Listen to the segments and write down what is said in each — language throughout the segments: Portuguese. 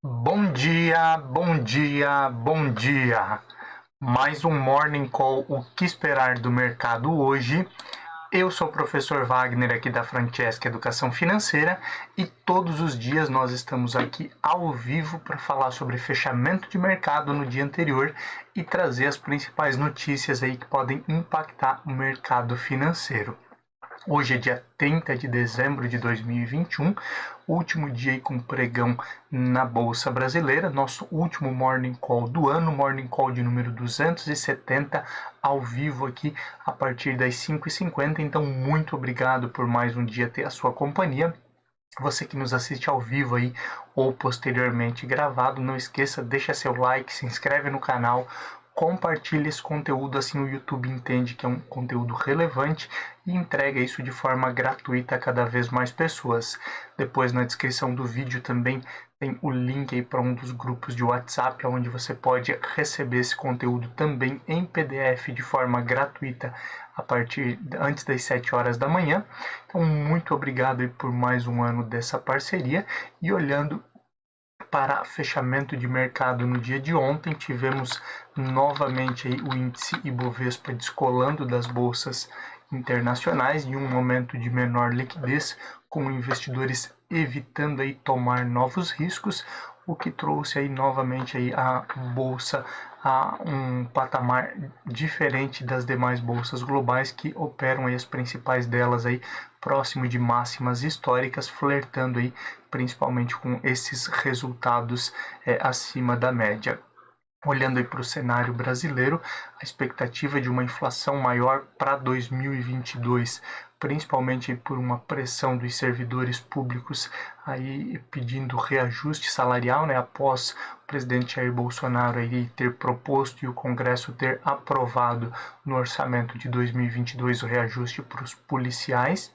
Bom dia, bom dia, bom dia. Mais um Morning Call, o que esperar do mercado hoje? Eu sou o professor Wagner aqui da Francesca Educação Financeira e todos os dias nós estamos aqui ao vivo para falar sobre fechamento de mercado no dia anterior e trazer as principais notícias aí que podem impactar o mercado financeiro. Hoje é dia 30 de dezembro de 2021, último dia aí com pregão na Bolsa Brasileira, nosso último Morning Call do ano, Morning Call de número 270, ao vivo aqui a partir das 5h50. Então, muito obrigado por mais um dia ter a sua companhia. Você que nos assiste ao vivo aí ou posteriormente gravado, não esqueça, deixa seu like, se inscreve no canal, compartilhe esse conteúdo, assim o YouTube entende que é um conteúdo relevante e entrega isso de forma gratuita a cada vez mais pessoas. Depois na descrição do vídeo também tem o link aí para um dos grupos de WhatsApp, onde você pode receber esse conteúdo também em PDF de forma gratuita a partir antes das 7 horas da manhã. Então, muito obrigado aí por mais um ano dessa parceria. E olhando para fechamento de mercado no dia de ontem, tivemos novamente aí o índice Ibovespa descolando das bolsas internacionais em um momento de menor liquidez, com investidores evitando aí tomar novos riscos, o que trouxe aí novamente aí a bolsa a um patamar diferente das demais bolsas globais que operam aí, as principais delas aí próximo de máximas históricas, flertando aí principalmente com esses resultados acima da média. Olhando aí para o cenário brasileiro, a expectativa de uma inflação maior para 2022, principalmente por uma pressão dos servidores públicos aí pedindo reajuste salarial, né, após o presidente Jair Bolsonaro aí ter proposto e o Congresso ter aprovado no orçamento de 2022 o reajuste para os policiais.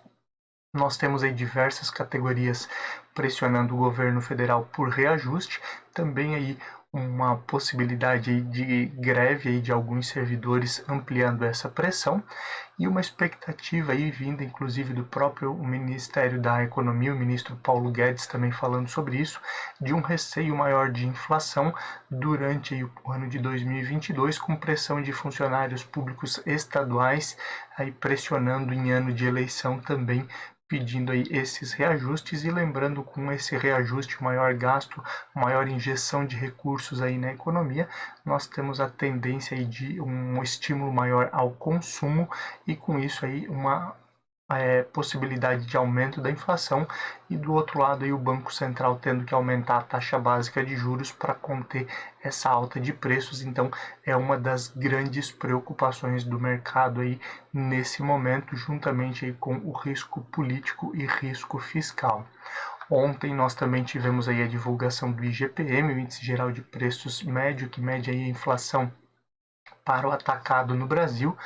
Nós temos aí diversas categorias pressionando o governo federal por reajuste, também aí uma possibilidade aí de greve aí de alguns servidores ampliando essa pressão e uma expectativa aí vinda inclusive do próprio Ministério da Economia, o ministro Paulo Guedes também falando sobre isso, de um receio maior de inflação durante aí o ano de 2022, com pressão de funcionários públicos estaduais aí pressionando em ano de eleição também, pedindo aí esses reajustes e lembrando, com esse reajuste, maior gasto, maior injeção de recursos aí na economia, nós temos a tendência aí de um estímulo maior ao consumo e com isso aí uma possibilidade de aumento da inflação e do outro lado aí o Banco Central tendo que aumentar a taxa básica de juros para conter essa alta de preços. Então é uma das grandes preocupações do mercado aí nesse momento, juntamente aí com o risco político e risco fiscal. Ontem nós também tivemos aí a divulgação do IGPM, o Índice Geral de Preços Médio, que mede aí a inflação para o atacado no Brasil.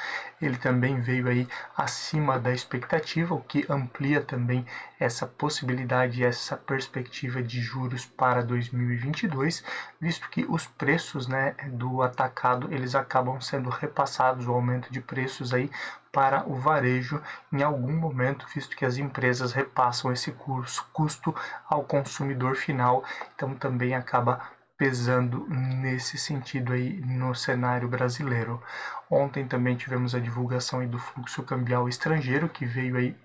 Ele também veio aí acima da expectativa, o que amplia também essa possibilidade, essa perspectiva de juros para 2022, visto que os preços, né, do atacado, eles acabam sendo repassados, o aumento de preços aí para o varejo em algum momento, visto que as empresas repassam esse custo ao consumidor final, então também acaba pesando nesse sentido aí no cenário brasileiro. Ontem também tivemos a divulgação aí do fluxo cambial estrangeiro, que veio aí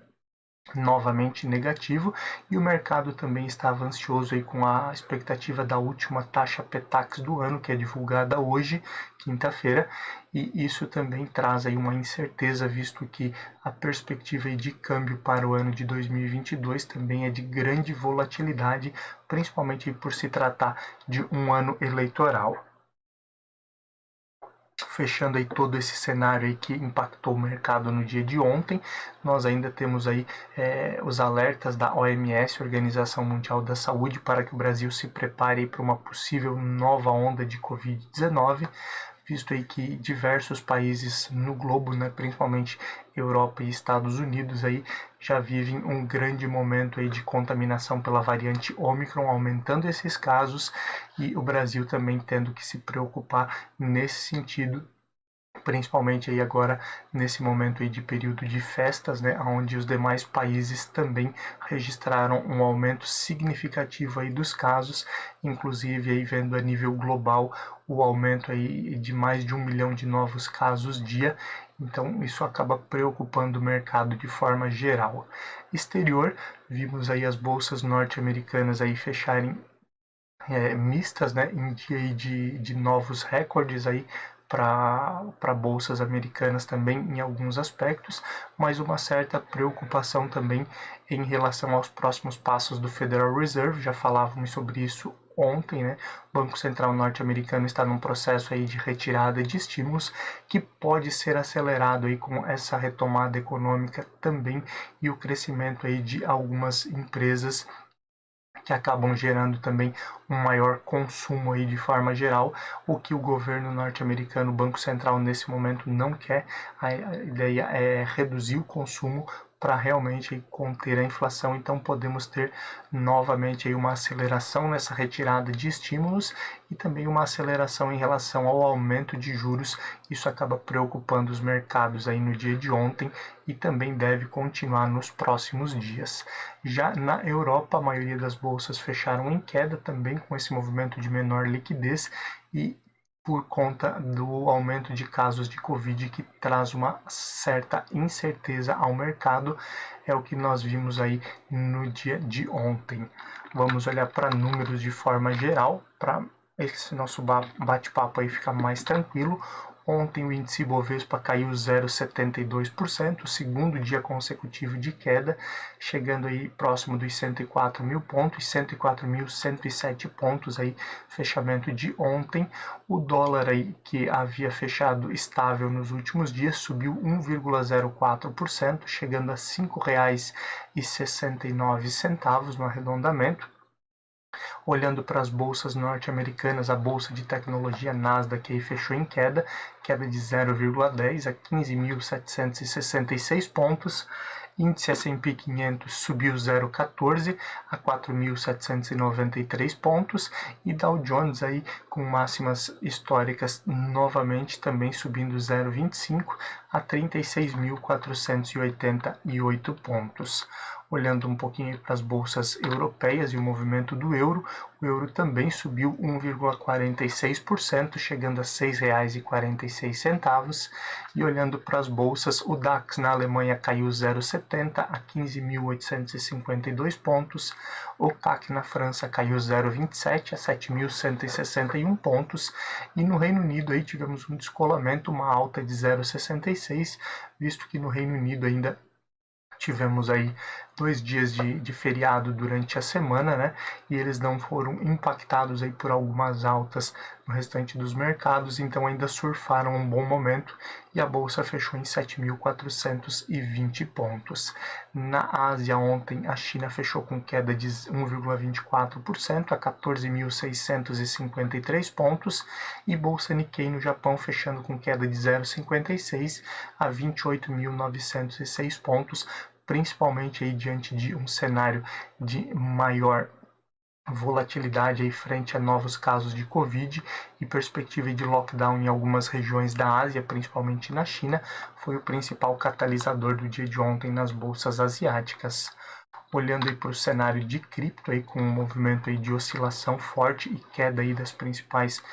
novamente negativo, e o mercado também estava ansioso aí com a expectativa da última taxa Petax do ano, que é divulgada hoje, quinta-feira, e isso também traz aí uma incerteza, visto que a perspectiva aí de câmbio para o ano de 2022 também é de grande volatilidade, principalmente por se tratar de um ano eleitoral. Fechando aí todo esse cenário aí que impactou o mercado no dia de ontem, nós ainda temos aí os alertas da OMS, Organização Mundial da Saúde, para que o Brasil se prepare para uma possível nova onda de Covid-19, visto aí que diversos países no globo, né, principalmente Europa e Estados Unidos, aí já vivem um grande momento aí de contaminação pela variante Ômicron, aumentando esses casos, e o Brasil também tendo que se preocupar nesse sentido principalmente aí agora nesse momento aí de período de festas, né, onde os demais países também registraram um aumento significativo aí dos casos, inclusive aí vendo a nível global o aumento aí de mais de 1 milhão de novos casos dia. Então isso acaba preocupando o mercado de forma geral. Exterior, vimos aí as bolsas norte-americanas aí fecharem mistas, né, em dia aí de novos recordes aí para bolsas americanas também em alguns aspectos, mas uma certa preocupação também em relação aos próximos passos do Federal Reserve. Já falávamos sobre isso ontem, né? O Banco Central norte-americano está num processo aí de retirada de estímulos que pode ser acelerado aí com essa retomada econômica também e o crescimento aí de algumas empresas que acabam gerando também um maior consumo aí de forma geral, o que o governo norte-americano, o Banco Central nesse momento não quer. A ideia é reduzir o consumo para realmente conter a inflação, então podemos ter novamente aí uma aceleração nessa retirada de estímulos e também uma aceleração em relação ao aumento de juros. Isso acaba preocupando os mercados aí no dia de ontem e também deve continuar nos próximos dias. Já na Europa, a maioria das bolsas fecharam em queda também com esse movimento de menor liquidez e por conta do aumento de casos de Covid que traz uma certa incerteza ao mercado, é o que nós vimos aí no dia de ontem. Vamos olhar para números de forma geral, para esse nosso bate-papo aí ficar mais tranquilo. Ontem o índice Ibovespa caiu 0,72%, segundo dia consecutivo de queda, chegando aí próximo dos 104 mil pontos, 104.107 pontos aí, fechamento de ontem. O dólar aí, que havia fechado estável nos últimos dias, subiu 1,04%, chegando a R$ 5,69 no arredondamento. Olhando para as bolsas norte-americanas, a bolsa de tecnologia Nasdaq aí fechou em queda de 0,10 a 15.766 pontos. Índice S&P 500 subiu 0,14 a 4.793 pontos e Dow Jones aí com máximas históricas novamente também subindo 0,25 a 36.488 pontos. Olhando um pouquinho para as bolsas europeias e o movimento do euro, o euro também subiu 1,46%, chegando a R$ 6,46. E olhando para as bolsas, o DAX na Alemanha caiu 0,70 a 15.852 pontos, o CAC na França caiu 0,27 a 7.161 pontos, e no Reino Unido aí tivemos um descolamento, uma alta de 0,66, visto que no Reino Unido ainda tivemos aí 2 dias de feriado durante a semana, né? E eles não foram impactados aí por algumas altas no restante dos mercados, então ainda surfaram um bom momento e a bolsa fechou em 7.420 pontos. Na Ásia ontem, a China fechou com queda de 1,24% a 14.653 pontos e bolsa Nikkei no Japão fechando com queda de 0,56 a 28.906 pontos, principalmente aí diante de um cenário de maior volatilidade aí frente a novos casos de Covid e perspectiva de lockdown em algumas regiões da Ásia, principalmente na China, foi o principal catalisador do dia de ontem nas bolsas asiáticas. Olhando aí para o cenário de cripto, aí, com um movimento aí de oscilação forte e queda aí das principais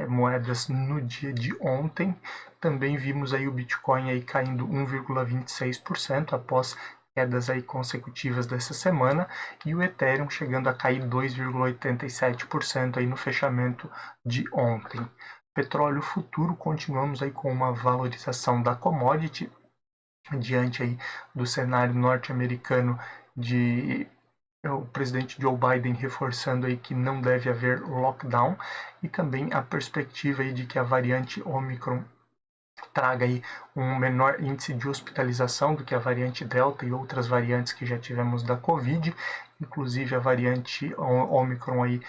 moedas no dia de ontem, também vimos aí o Bitcoin aí caindo 1,26% após quedas aí consecutivas dessa semana e o Ethereum chegando a cair 2,87% aí no fechamento de ontem. Petróleo futuro, continuamos aí com uma valorização da commodity diante aí do cenário norte-americano de o presidente Joe Biden reforçando aí que não deve haver lockdown e também a perspectiva aí de que a variante Omicron traga aí um menor índice de hospitalização do que a variante Delta e outras variantes que já tivemos da Covid. Inclusive a variante Omicron aí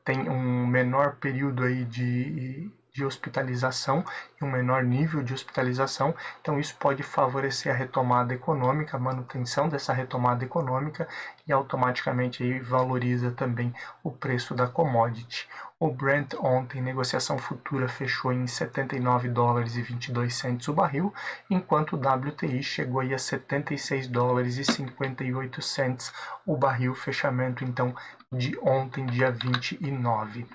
tem um menor período aí de de hospitalização e um menor nível de hospitalização, então isso pode favorecer a retomada econômica, a manutenção dessa retomada econômica e automaticamente aí valoriza também o preço da commodity. O Brent ontem, negociação futura, fechou em 79 dólares e 22 centes o barril, enquanto o WTI chegou aí a 76 dólares e 58 centes o barril, fechamento então de ontem, dia 29.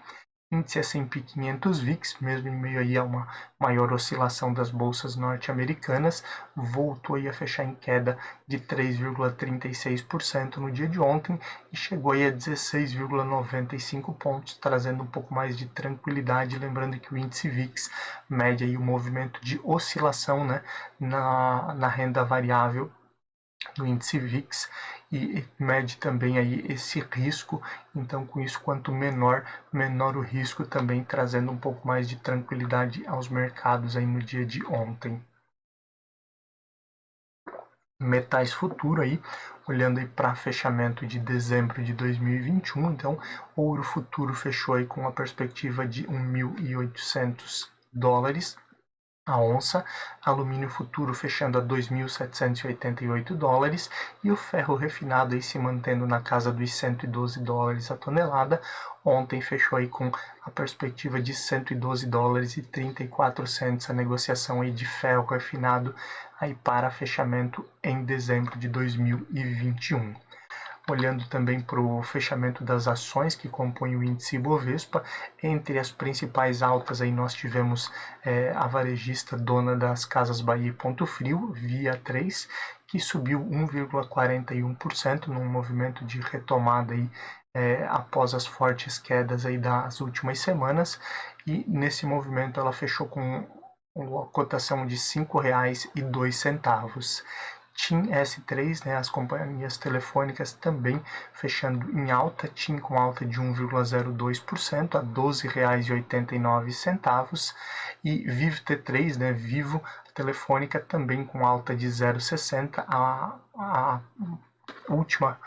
Índice S&P 500 VIX, mesmo em meio aí a uma maior oscilação das bolsas norte-americanas, voltou aí a fechar em queda de 3,36% no dia de ontem e chegou aí a 16,95 pontos, trazendo um pouco mais de tranquilidade, lembrando que o índice VIX mede aí o movimento de oscilação, né, na renda variável no índice VIX e mede também aí esse risco. Então, com isso, quanto menor o risco, também trazendo um pouco mais de tranquilidade aos mercados aí no dia de ontem. Metais futuro aí, olhando aí para fechamento de dezembro de 2021, então, ouro futuro fechou aí com a perspectiva de 1.800 dólares a onça, alumínio futuro fechando a 2.788 dólares e o ferro refinado aí se mantendo na casa dos 112 dólares a tonelada. Ontem fechou aí com a perspectiva de 112 dólares e 34 centes a negociação aí de ferro refinado aí para fechamento em dezembro de 2021. Olhando também para o fechamento das ações que compõem o índice Ibovespa, entre as principais altas aí nós tivemos a varejista dona das Casas Bahia e Ponto Frio, Via 3, que subiu 1,41% num movimento de retomada aí, após as fortes quedas aí das últimas semanas, e nesse movimento ela fechou com uma cotação de R$ 5,02. TIM S3, né, as companhias telefônicas também fechando em alta, TIM com alta de 1,02% a R$ 12,89 e Vivo T3, né, Vivo Telefônica também com alta de 0,60, a última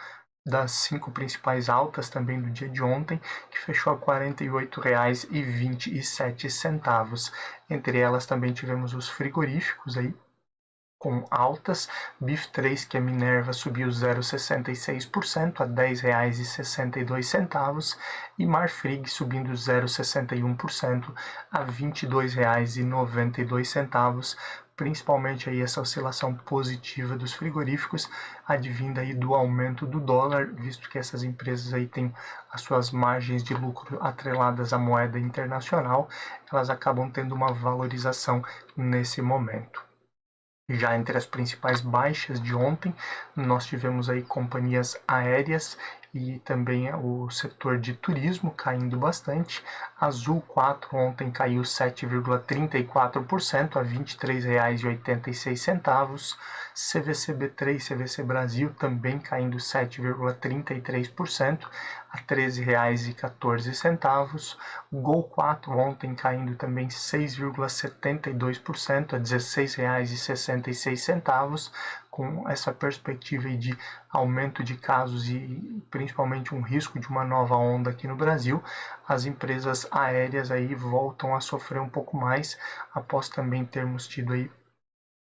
das 5 principais altas também do dia de ontem, que fechou a R$ 48,27. Entre elas também tivemos os frigoríficos aí, com altas, BIF 3, que é Minerva, subiu 0,66% a R$ 10,62 e Marfrig subindo 0,61% a R$ 22,92, principalmente aí essa oscilação positiva dos frigoríficos, advinda aí do aumento do dólar, visto que essas empresas aí têm as suas margens de lucro atreladas à moeda internacional, elas acabam tendo uma valorização nesse momento. Já entre as principais baixas de ontem, nós tivemos aí companhias aéreas e também o setor de turismo caindo bastante. Azul 4 ontem caiu 7,34% a R$ 23,86. CVC-B3, CVC Brasil também caindo 7,33% a R$ 13,14. Gol 4 ontem caindo também 6,72% a R$ 16,66, com essa perspectiva de aumento de casos e principalmente um risco de uma nova onda aqui no Brasil. As empresas aéreas aí voltam a sofrer um pouco mais, após também termos tido aí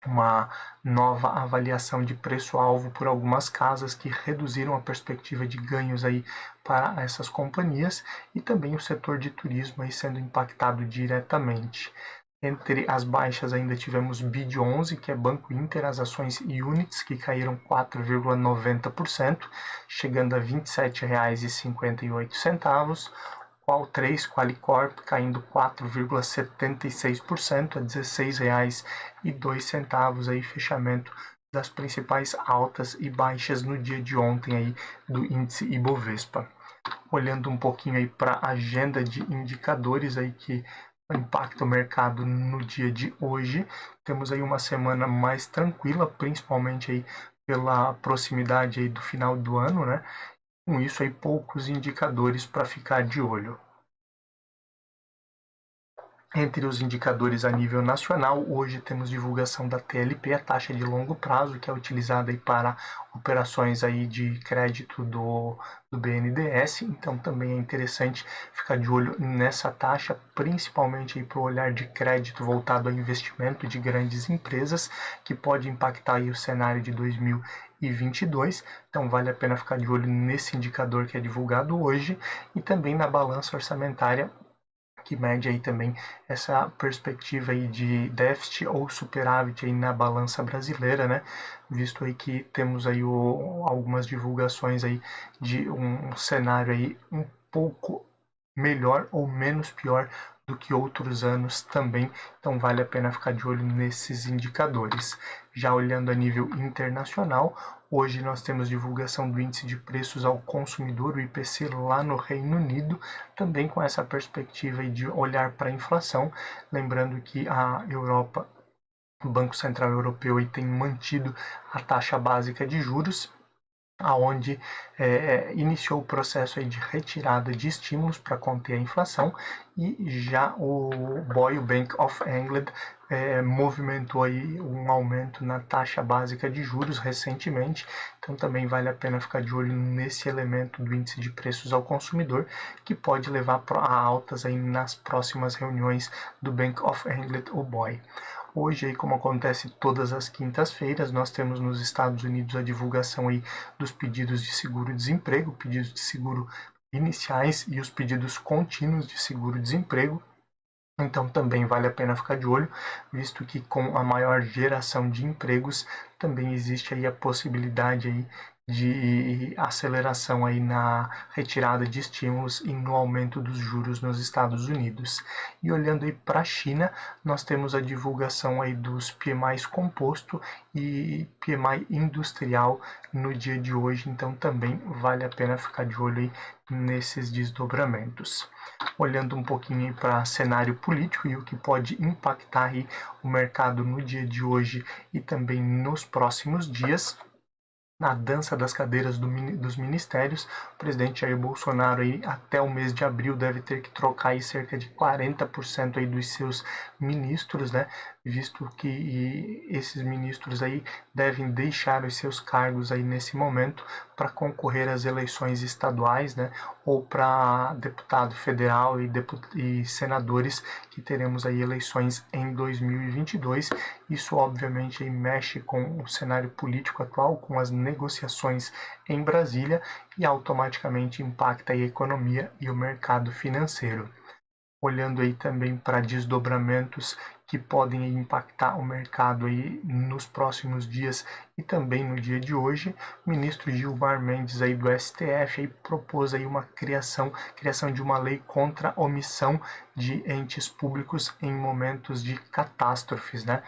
uma nova avaliação de preço-alvo por algumas casas que reduziram a perspectiva de ganhos aí para essas companhias, e também o setor de turismo aí sendo impactado diretamente. Entre as baixas ainda tivemos BID11, que é Banco Inter, as ações Units, que caíram 4,90%, chegando a R$ 27,58. Qual3, Qualicorp, caindo 4,76% a R$ 16,02, aí fechamento das principais altas e baixas no dia de ontem aí do índice Ibovespa. Olhando um pouquinho aí para a agenda de indicadores aí que impacta o mercado no dia de hoje, temos aí uma semana mais tranquila, principalmente aí pela proximidade aí do final do ano, né? Com isso aí poucos indicadores para ficar de olho. Entre os indicadores a nível nacional, hoje temos divulgação da TLP, a taxa de longo prazo, que é utilizada aí para operações aí de crédito do BNDES, então também é interessante ficar de olho nessa taxa, principalmente para o olhar de crédito voltado a investimento de grandes empresas, que pode impactar aí o cenário de 2022, então vale a pena ficar de olho nesse indicador que é divulgado hoje e também na balança orçamentária, que mede aí também essa perspectiva aí de déficit ou superávit aí na balança brasileira, né? Visto aí que temos aí algumas divulgações aí de um cenário aí um pouco melhor ou menos pior do que outros anos também, então vale a pena ficar de olho nesses indicadores. Já olhando a nível internacional, hoje nós temos divulgação do índice de preços ao consumidor, o IPC, lá no Reino Unido, também com essa perspectiva de olhar para a inflação, lembrando que a Europa, o Banco Central Europeu aí tem mantido a taxa básica de juros, aonde iniciou o processo aí de retirada de estímulos para conter a inflação, e já o BOE, o Bank of England, movimentou aí um aumento na taxa básica de juros recentemente, então também vale a pena ficar de olho nesse elemento do índice de preços ao consumidor, que pode levar a altas aí nas próximas reuniões do Bank of England, o BOE. Hoje, aí, como acontece todas as quintas-feiras, nós temos nos Estados Unidos a divulgação aí dos pedidos de seguro-desemprego, pedidos de seguro iniciais e os pedidos contínuos de seguro-desemprego. Então também vale a pena ficar de olho, visto que com a maior geração de empregos também existe aí a possibilidade aí de aceleração aí na retirada de estímulos e no aumento dos juros nos Estados Unidos. E olhando aí para a China, nós temos a divulgação aí dos PMIs composto e PMI industrial no dia de hoje, então também vale a pena ficar de olho aí nesses desdobramentos. Olhando um pouquinho para cenário político e o que pode impactar aí o mercado no dia de hoje e também nos próximos dias, na dança das cadeiras dos ministérios, o presidente Jair Bolsonaro aí, até o mês de abril deve ter que trocar aí cerca de 40% aí dos seus ministros, né? Visto que esses ministros aí devem deixar os seus cargos aí nesse momento para concorrer às eleições estaduais, né? Ou para deputado federal e senadores, que teremos aí eleições em 2022. Isso obviamente aí mexe com o cenário político atual, com as negociações em Brasília, e automaticamente impacta a economia e o mercado financeiro. Olhando aí também para desdobramentos que podem impactar o mercado aí nos próximos dias e também no dia de hoje, o ministro Gilmar Mendes aí do STF aí propôs aí uma criação de uma lei contra a omissão de entes públicos em momentos de catástrofes, né?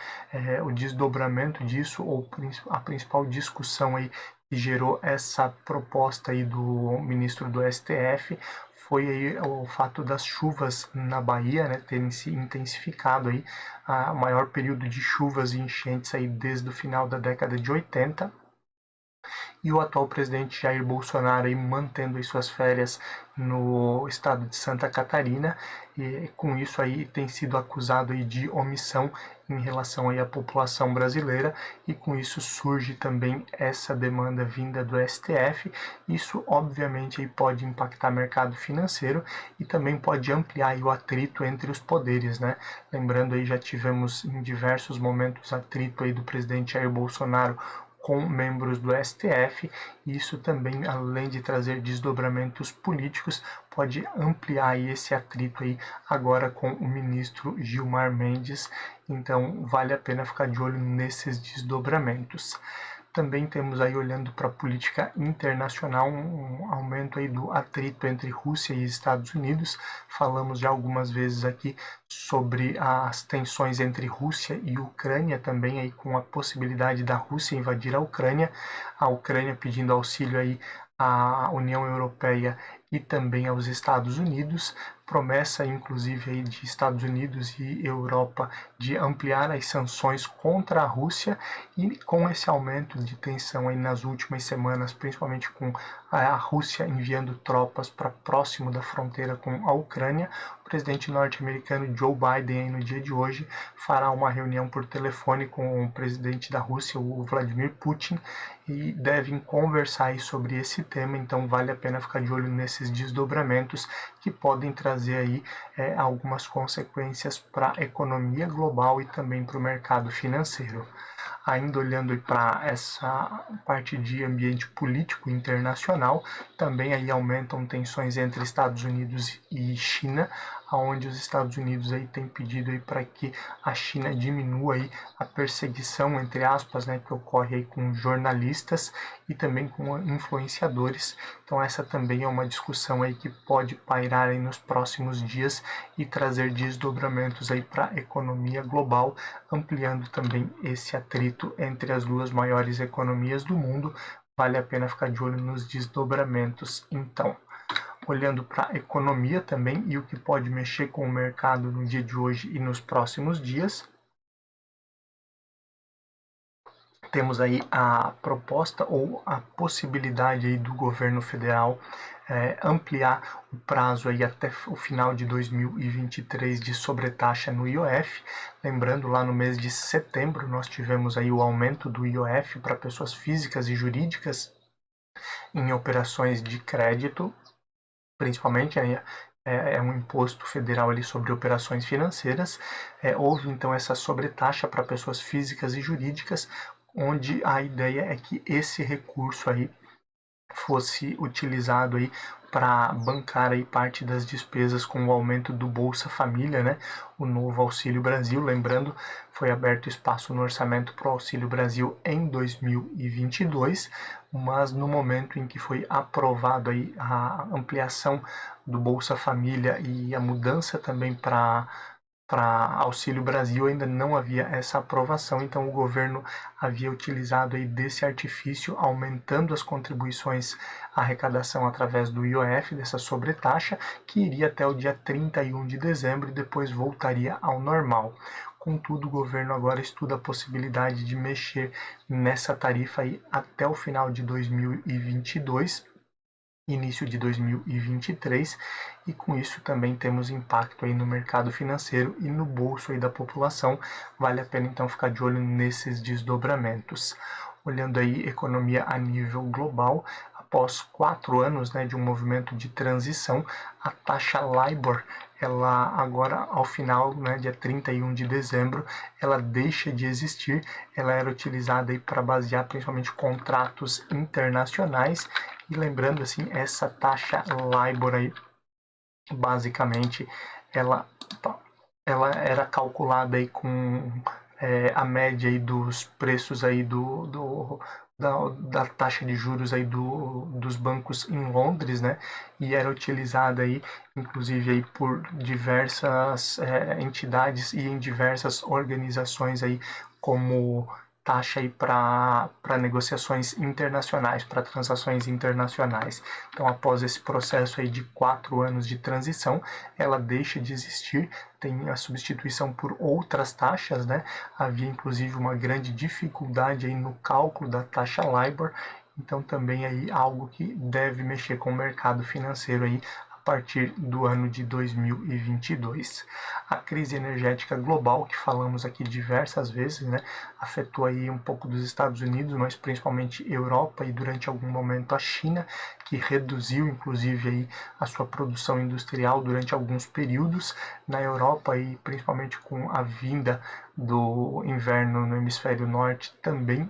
O desdobramento disso, ou a principal discussão aí que gerou essa proposta aí do ministro do STF, foi aí o fato das chuvas na Bahia, né, terem se intensificado aí, a maior período de chuvas e enchentes aí desde o final da década de 80, e o atual presidente Jair Bolsonaro aí mantendo as suas férias no estado de Santa Catarina, e com isso aí tem sido acusado aí de omissão em relação aí à população brasileira, e com isso surge também essa demanda vinda do STF. Isso obviamente aí pode impactar o mercado financeiro e também pode ampliar aí o atrito entre os poderes, né? Lembrando aí, já tivemos em diversos momentos atrito aí do presidente Jair Bolsonaro com membros do STF, e isso também, além de trazer desdobramentos políticos, pode ampliar esse atrito aí agora com o ministro Gilmar Mendes, então vale a pena ficar de olho nesses desdobramentos. Também temos aí, olhando para a política internacional, um aumento aí do atrito entre Rússia e Estados Unidos. Falamos já algumas vezes aqui sobre as tensões entre Rússia e Ucrânia, também aí com a possibilidade da Rússia invadir a Ucrânia pedindo auxílio aí à União Europeia e também aos Estados Unidos, promessa inclusive aí de Estados Unidos e Europa de ampliar as sanções contra a Rússia, e com esse aumento de tensão aí nas últimas semanas, principalmente com a Rússia enviando tropas para próximo da fronteira com a Ucrânia, o presidente norte-americano Joe Biden aí no dia de hoje fará uma reunião por telefone com o presidente da Rússia, o Vladimir Putin, e devem conversar aí sobre esse tema. Então vale a pena ficar de olho nesses desdobramentos que podem trazer aí algumas consequências para a economia global e também para o mercado financeiro. Ainda olhando para essa parte de ambiente político internacional, também aí aumentam tensões entre Estados Unidos e China, onde os Estados Unidos aí têm pedido aí para que a China diminua aí a perseguição, entre aspas, né, que ocorre aí com jornalistas e também com influenciadores. Então essa também é uma discussão aí que pode pairar aí nos próximos dias e trazer desdobramentos aí para a economia global, ampliando também esse atrito entre as duas maiores economias do mundo. Vale a pena ficar de olho nos desdobramentos. Então, olhando para a economia também e o que pode mexer com o mercado no dia de hoje e nos próximos dias, temos aí a proposta ou a possibilidade aí do governo federal ampliar o prazo aí até o final de 2023 de sobretaxa no IOF. Lembrando, lá no mês de setembro nós tivemos aí o aumento do IOF para pessoas físicas e jurídicas em operações de crédito, principalmente é um imposto federal ali sobre operações financeiras. Houve então essa sobretaxa para pessoas físicas e jurídicas, onde a ideia é que esse recurso aí fosse utilizado aí para bancar aí parte das despesas com o aumento do Bolsa Família, né? O novo Auxílio Brasil. Lembrando, foi aberto espaço no orçamento para o Auxílio Brasil em 2022, mas no momento em que foi aprovado aí a ampliação do Bolsa Família e a mudança também para Auxílio Brasil, ainda não havia essa aprovação, então o governo havia utilizado aí desse artifício, aumentando as contribuições à arrecadação através do IOF, dessa sobretaxa, que iria até o dia 31 de dezembro e depois voltaria ao normal. Contudo, o governo agora estuda a possibilidade de mexer nessa tarifa aí até o final de 2022, início de 2023, e com isso também temos impacto aí no mercado financeiro e no bolso aí da população. Vale a pena então ficar de olho nesses desdobramentos. Olhando aí economia a nível global, após 4 anos, né, de um movimento de transição, a taxa LIBOR, ela agora ao final, né, dia 31 de dezembro, ela deixa de existir. Ela era utilizada aí para basear principalmente contratos internacionais. E lembrando assim, essa taxa LIBOR aí, basicamente, ela era calculada aí com a média aí dos preços aí da taxa de juros aí dos bancos em Londres, né? E era utilizada aí, inclusive aí por diversas entidades e em diversas organizações aí como taxa aí para negociações internacionais, para transações internacionais. Então, após esse processo aí de 4 anos de transição, ela deixa de existir, tem a substituição por outras taxas, né? Havia inclusive uma grande dificuldade aí no cálculo da taxa LIBOR, então também aí algo que deve mexer com o mercado financeiro aí a partir do ano de 2022. A crise energética global, que falamos aqui diversas vezes, né, afetou aí um pouco dos Estados Unidos, mas principalmente Europa e durante algum momento a China, que reduziu inclusive aí a sua produção industrial durante alguns períodos. Na Europa e principalmente com a vinda do inverno no hemisfério norte, também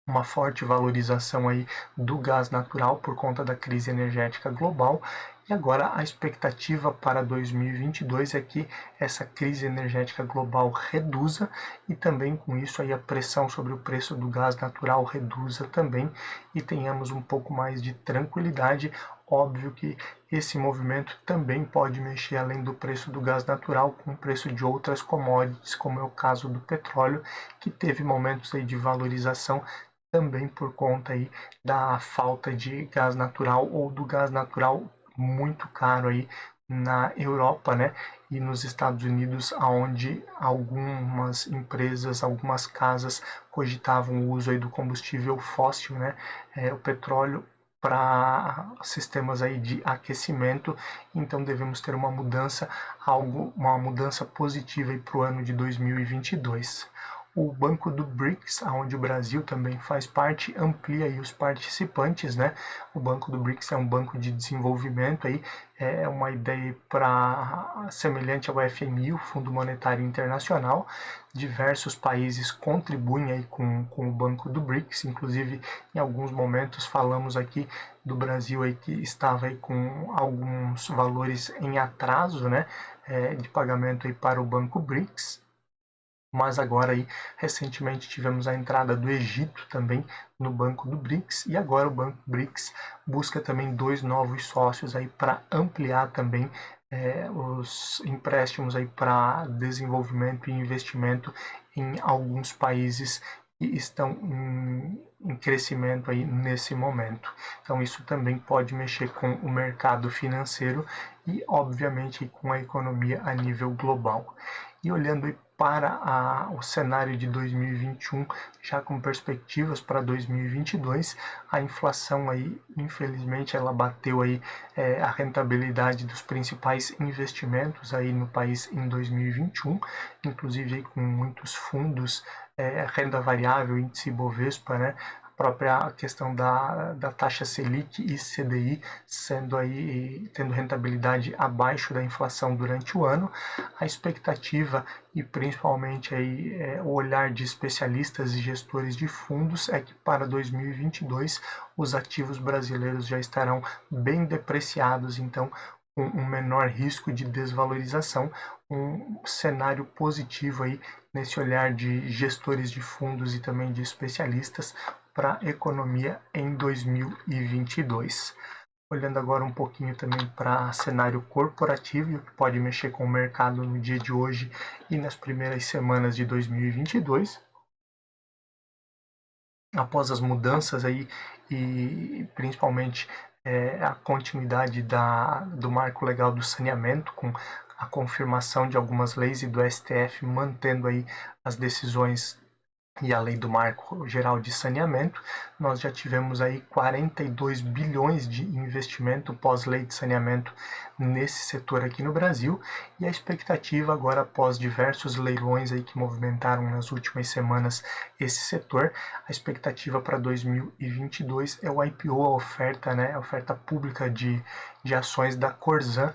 uma forte valorização aí do gás natural por conta da crise energética global. E agora a expectativa para 2022 é que essa crise energética global reduza e também com isso aí a pressão sobre o preço do gás natural reduza também e tenhamos um pouco mais de tranquilidade. Óbvio que esse movimento também pode mexer além do preço do gás natural com o preço de outras commodities, como é o caso do petróleo, que teve momentos aí de valorização também por conta aí da falta de gás natural ou do gás natural muito caro aí na Europa, né, e nos Estados Unidos, onde algumas empresas, algumas casas cogitavam o uso aí do combustível fóssil, né, o petróleo para sistemas aí de aquecimento. Então devemos ter uma mudança positiva para o ano de 2022. O Banco do BRICS, onde o Brasil também faz parte, amplia aí os participantes, né? O Banco do BRICS é um banco de desenvolvimento aí, é uma ideia semelhante ao FMI, o Fundo Monetário Internacional. Diversos países contribuem aí com o Banco do BRICS, inclusive em alguns momentos falamos aqui do Brasil aí que estava aí com alguns valores em atraso, né, de pagamento aí para o Banco BRICS. Mas agora aí, recentemente tivemos a entrada do Egito também no Banco do BRICS, e agora o Banco BRICS busca também 2 novos sócios aí para ampliar também os empréstimos aí para desenvolvimento e investimento em alguns países que estão em crescimento aí nesse momento. Então isso também pode mexer com o mercado financeiro e obviamente com a economia a nível global. E olhando para o cenário de 2021, já com perspectivas para 2022, a inflação aí, infelizmente, ela bateu aí a rentabilidade dos principais investimentos aí no país em 2021, inclusive aí com muitos fundos, renda variável, índice Bovespa, né? Própria questão da taxa Selic e CDI tendo rentabilidade abaixo da inflação durante o ano. A expectativa e principalmente aí, o olhar de especialistas e gestores de fundos é que para 2022 os ativos brasileiros já estarão bem depreciados, então com um menor risco de desvalorização, um cenário positivo aí nesse olhar de gestores de fundos e também de especialistas para a economia em 2022. Olhando agora um pouquinho também para cenário corporativo, que pode mexer com o mercado no dia de hoje e nas primeiras semanas de 2022. Após as mudanças aí e principalmente a continuidade do marco legal do saneamento, com a confirmação de algumas leis e do STF mantendo aí as decisões e a lei do Marco Geral de Saneamento, nós já tivemos aí 42 bilhões de investimento pós-lei de saneamento nesse setor aqui no Brasil, e a expectativa agora, após diversos leilões aí que movimentaram nas últimas semanas esse setor, a expectativa para 2022 é o IPO, a oferta, né, a oferta pública de ações da Corzan,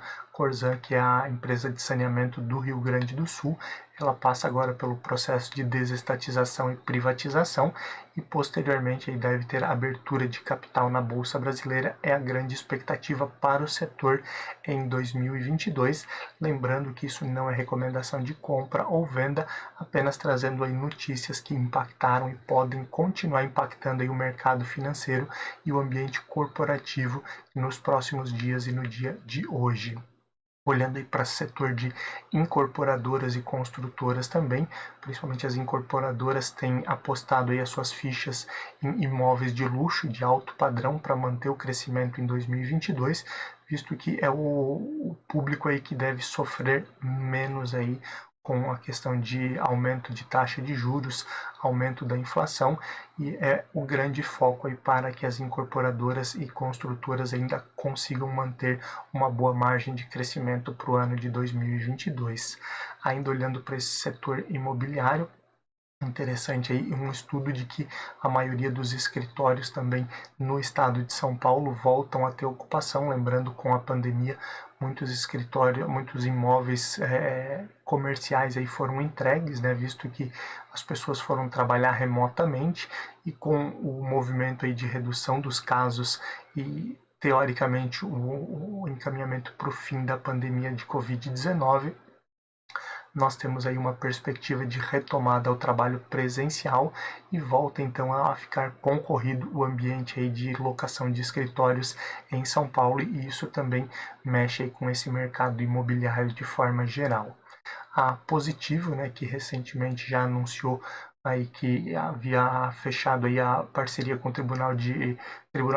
que é a empresa de saneamento do Rio Grande do Sul. Ela passa agora pelo processo de desestatização e privatização e posteriormente aí deve ter abertura de capital na Bolsa Brasileira, é a grande expectativa para o setor em 2022. Lembrando que isso não é recomendação de compra ou venda, apenas trazendo aí notícias que impactaram e podem continuar impactando aí o mercado financeiro e o ambiente corporativo nos próximos dias e no dia de hoje. Olhando aí para o setor de incorporadoras e construtoras também, principalmente as incorporadoras têm apostado aí as suas fichas em imóveis de luxo, de alto padrão, para manter o crescimento em 2022, visto que é o público aí que deve sofrer menos aí com a questão de aumento de taxa de juros, aumento da inflação, e é o grande foco aí para que as incorporadoras e construtoras ainda consigam manter uma boa margem de crescimento para o ano de 2022. Ainda olhando para esse setor imobiliário, interessante aí um estudo de que a maioria dos escritórios também no estado de São Paulo voltam a ter ocupação, lembrando com a pandemia muitos escritórios, muitos imóveis comerciais aí foram entregues, né, visto que as pessoas foram trabalhar remotamente e com o movimento aí de redução dos casos e teoricamente o encaminhamento para o fim da pandemia de Covid-19, nós temos aí uma perspectiva de retomada ao trabalho presencial e volta então a ficar concorrido o ambiente aí de locação de escritórios em São Paulo, e isso também mexe aí com esse mercado imobiliário de forma geral. A Positivo, né, que recentemente já anunciou aí que havia fechado aí a parceria com o Tribunal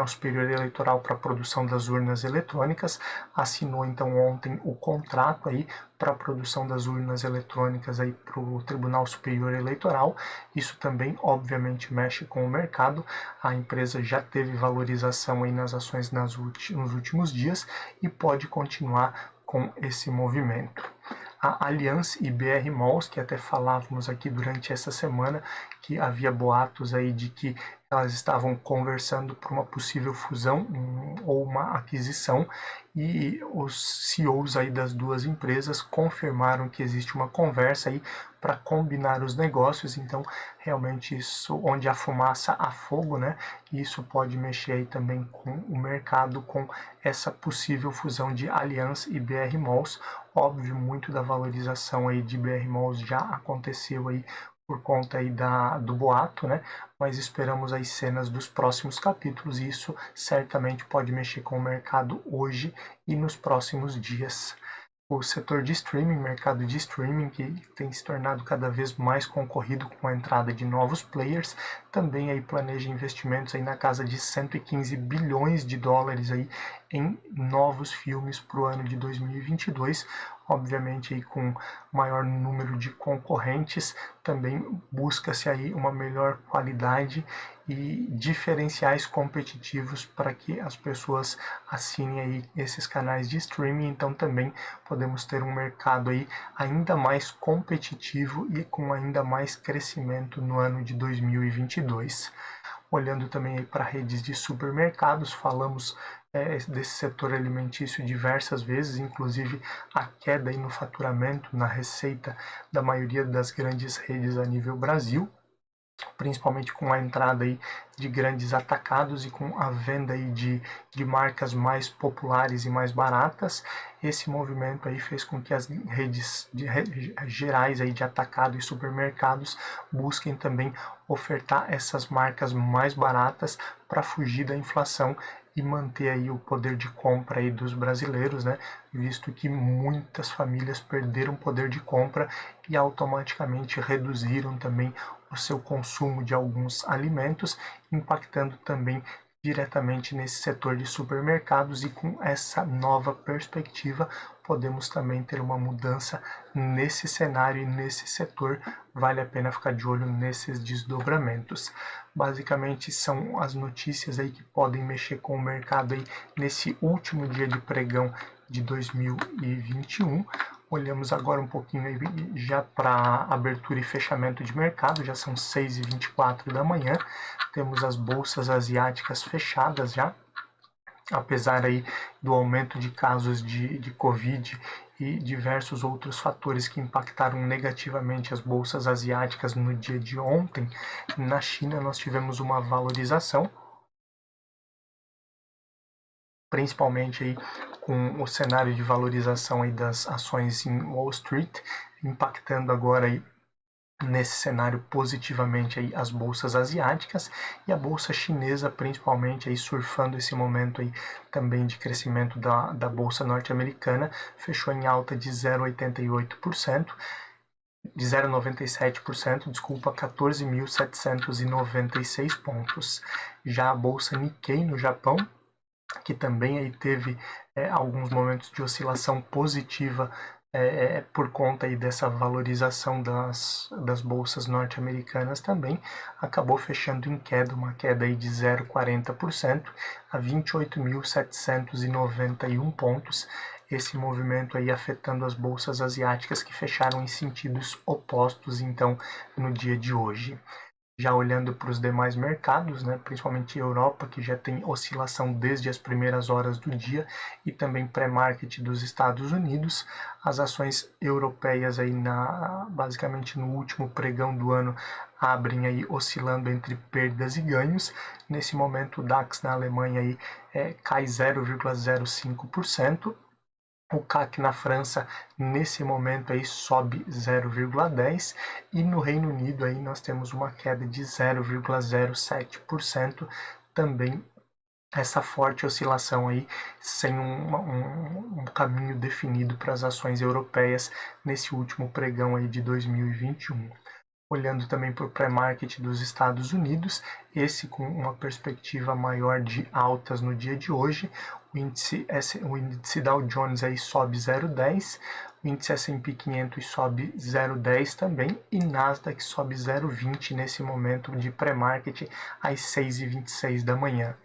Superior Eleitoral para a produção das urnas eletrônicas, assinou então ontem o contrato aí para a produção das urnas eletrônicas aí para o Tribunal Superior Eleitoral. Isso também obviamente mexe com o mercado. A empresa já teve valorização aí nas ações nos últimos dias e pode continuar com esse movimento. A Allianz e BR Malls, que até falávamos aqui durante essa semana, que havia boatos aí de que elas estavam conversando por uma possível fusão ou uma aquisição, e os CEOs aí das duas empresas confirmaram que existe uma conversa aí para combinar os negócios. Então realmente isso, onde há fumaça há fogo, né? E isso pode mexer aí também com o mercado, com essa possível fusão de Allianz e BR Malls. Óbvio, muito da valorização aí de BR Malls já aconteceu aí por conta aí do boato, né? Mas esperamos as cenas dos próximos capítulos e isso certamente pode mexer com o mercado hoje e nos próximos dias. O setor de streaming, mercado de streaming, que tem se tornado cada vez mais concorrido com a entrada de novos players, também aí planeja investimentos aí na casa de 115 bilhões de dólares aí em novos filmes para o ano de 2022. Obviamente aí com maior número de concorrentes, também busca-se aí uma melhor qualidade e diferenciais competitivos para que as pessoas assinem aí esses canais de streaming. Então também podemos ter um mercado aí ainda mais competitivo e com ainda mais crescimento no ano de 2022. Olhando também para redes de supermercados, falamos desse setor alimentício diversas vezes, inclusive a queda aí no faturamento, na receita da maioria das grandes redes a nível Brasil, principalmente com a entrada aí de grandes atacados e com a venda aí de marcas mais populares e mais baratas. Esse movimento aí fez com que as redes gerais aí de atacado e supermercados busquem também ofertar essas marcas mais baratas para fugir da inflação e manter aí o poder de compra aí dos brasileiros, né? Visto que muitas famílias perderam poder de compra e automaticamente reduziram também o seu consumo de alguns alimentos, impactando também diretamente nesse setor de supermercados. E com essa nova perspectiva podemos também ter uma mudança nesse cenário e nesse setor. Vale a pena ficar de olho nesses desdobramentos. Basicamente são as notícias aí que podem mexer com o mercado aí nesse último dia de pregão de 2021. Olhamos agora um pouquinho aí já para abertura e fechamento de mercado, já são 6h24 da manhã, temos as bolsas asiáticas fechadas já, apesar aí do aumento de casos de Covid e diversos outros fatores que impactaram negativamente as bolsas asiáticas no dia de ontem. Na China nós tivemos uma valorização, principalmente aí com o cenário de valorização aí das ações em Wall Street, impactando agora aí nesse cenário positivamente aí as bolsas asiáticas, e a bolsa chinesa principalmente aí surfando esse momento aí também de crescimento da bolsa norte-americana, fechou em alta de 0,88%, de 0,97%, desculpa, 14.796 pontos. Já a bolsa Nikkei no Japão, que também aí teve alguns momentos de oscilação positiva por conta aí dessa valorização das bolsas norte-americanas, também acabou fechando em queda, uma queda aí de 0,40% a 28.791 pontos. Esse movimento aí afetando as bolsas asiáticas, que fecharam em sentidos opostos então no dia de hoje. Já olhando para os demais mercados, né, principalmente a Europa, que já tem oscilação desde as primeiras horas do dia, e também pré-market dos Estados Unidos, as ações europeias aí basicamente no último pregão do ano abrem aí oscilando entre perdas e ganhos. Nesse momento o DAX na Alemanha aí cai 0,05%. O CAC na França, nesse momento, aí sobe 0,10%, e no Reino Unido aí nós temos uma queda de 0,07%, também essa forte oscilação aí, sem um caminho definido para as ações europeias nesse último pregão aí de 2021. olhando também para o pré-market dos Estados Unidos, esse com uma perspectiva maior de altas no dia de hoje. O índice Dow Jones aí sobe 0,10, o índice S&P 500 sobe 0,10 também e Nasdaq sobe 0,20 nesse momento de pré-market às 6h26 da manhã.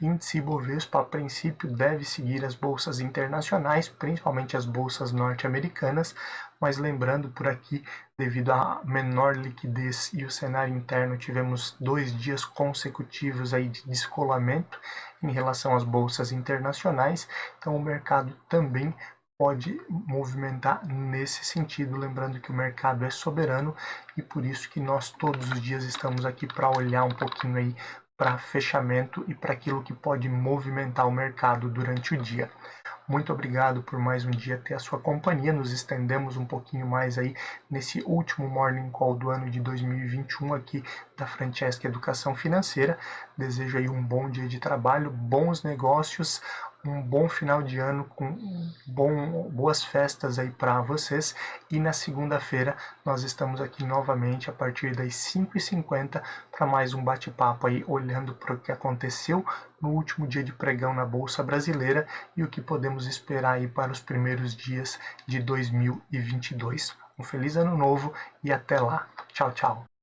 Índice Ibovespa, a princípio, deve seguir as bolsas internacionais, principalmente as bolsas norte-americanas, mas lembrando por aqui, devido à menor liquidez e o cenário interno, tivemos 2 dias consecutivos aí de descolamento em relação às bolsas internacionais, então o mercado também pode movimentar nesse sentido, lembrando que o mercado é soberano e por isso que nós todos os dias estamos aqui para olhar um pouquinho aí para fechamento e para aquilo que pode movimentar o mercado durante o dia. Muito obrigado por mais um dia ter a sua companhia. Nos estendemos um pouquinho mais aí nesse último Morning Call do ano de 2021 aqui da Francesca Educação Financeira. Desejo aí um bom dia de trabalho, bons negócios, um bom final de ano com boas festas aí para vocês. E na segunda-feira nós estamos aqui novamente a partir das 5h50 para mais um bate-papo aí, olhando para o que aconteceu no último dia de pregão na Bolsa Brasileira e o que podemos esperar aí para os primeiros dias de 2022. Um feliz ano novo e até lá. Tchau, tchau.